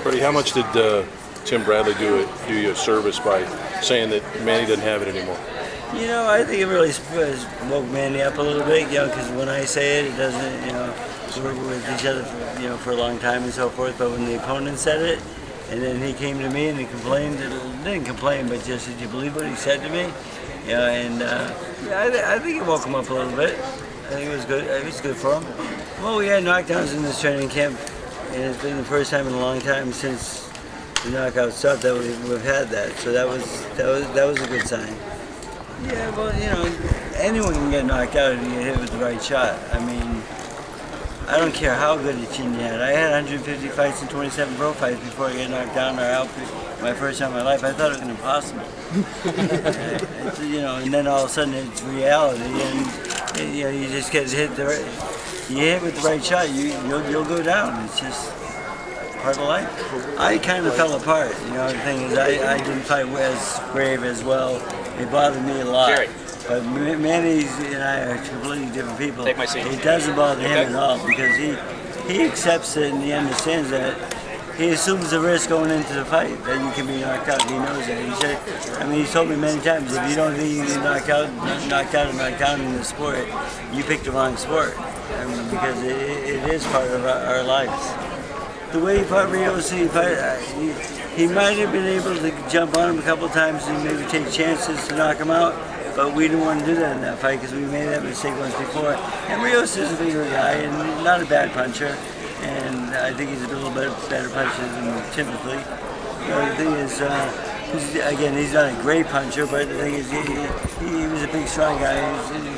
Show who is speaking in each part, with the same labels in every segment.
Speaker 1: Freddie, how much did Tim Bradley do you a service by saying that Manny doesn't have it anymore?
Speaker 2: You know, I think it really woke Manny up a little bit, you know, because when I say it, it doesn't, you know, we're with each other for, you know, for a long time and so forth, but when the opponent said it, and then he came to me and he complained, didn't complain, but just, did you believe what he said to me? You know, and yeah, I think it woke him up a little bit. I think it was good. It was good for him. Well, we had knockdowns in this training camp, and it's been the first time in a long time since the knockout stopped that we've had that. So that was a good sign. Yeah, well, you know, anyone can get knocked out if you get hit with the right shot. I mean, I don't care how good a chin you had. I had 150 fights and 27 pro fights before I got knocked down or out. My first time in my life, I thought it was impossible. You know, and then all of a sudden it's reality, and you know, you just get hit you hit with the right shot, you'll go down. It's just part of life. I kind of fell apart. You know, the thing is, I didn't fight as brave as well. It bothered me a lot.
Speaker 3: Jerry.
Speaker 2: But Manny and I are completely different people.
Speaker 3: Take my seat.
Speaker 2: It doesn't bother him at all because he accepts it and he understands that. He assumes the risk going into the fight that you can be knocked out. He knows that. He said, I mean, he's told me many times, if you don't think you can get knocked out and knocked down in the sport, you picked the wrong sport. I mean, because it is part of our lives. The way he fought Rios, he might have been able to jump on him a couple of times and maybe take chances to knock him out, but we didn't want to do that in that fight because we made that mistake once before. And Rios is a bigger guy and not a bad puncher, and I think he's a little bit better puncher than typically. The thing is, again, he's not a great puncher, but the thing is, he was a big, strong guy,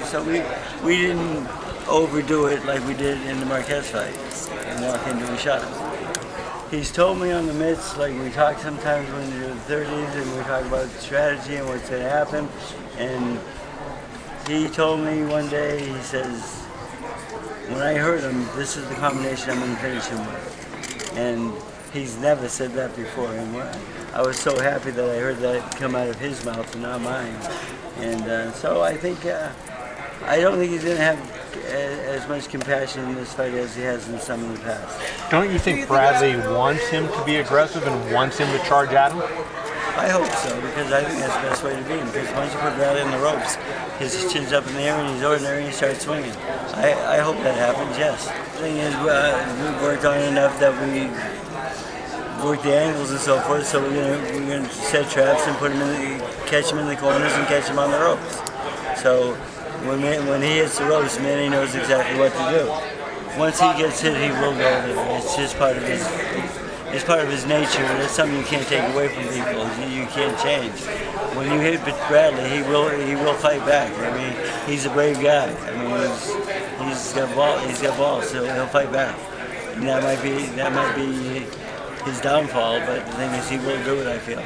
Speaker 2: so we didn't overdo it like we did in the Marquez fight and walk into and shot him. He's told me on the mitts, like we talk sometimes when you're in the 30s and we talk about strategy and what's going to happen. And he told me one day, he says, when I heard him, this is the combination I'm going to finish him with. And he's never said that before. And I was so happy that I heard that come out of his mouth and not mine. And so I think, I don't think he's going to have as much compassion in this fight as he has in some in the past.
Speaker 4: Don't you think Bradley wants him to be aggressive and wants him to charge at him?
Speaker 2: I hope so, because I think that's the best way to be. Because once you put Bradley in the ropes, his chin's up in the air and he's ordinary and he starts swinging. I hope that happens, yes. The thing is, we've worked on it enough that we work the angles and so forth, so we're gonna set traps and catch him in the corners and catch him on the ropes. So when he hits the ropes, Manny knows exactly what to do. Once he gets hit, he will go there. It's just part of his nature. That's something you can't take away from people. You can't change. When you hit Bradley, he will fight back. I mean, he's a brave guy. I mean, he's got balls, so he'll fight back. And that might be his downfall. But the thing is, he will do it, I feel.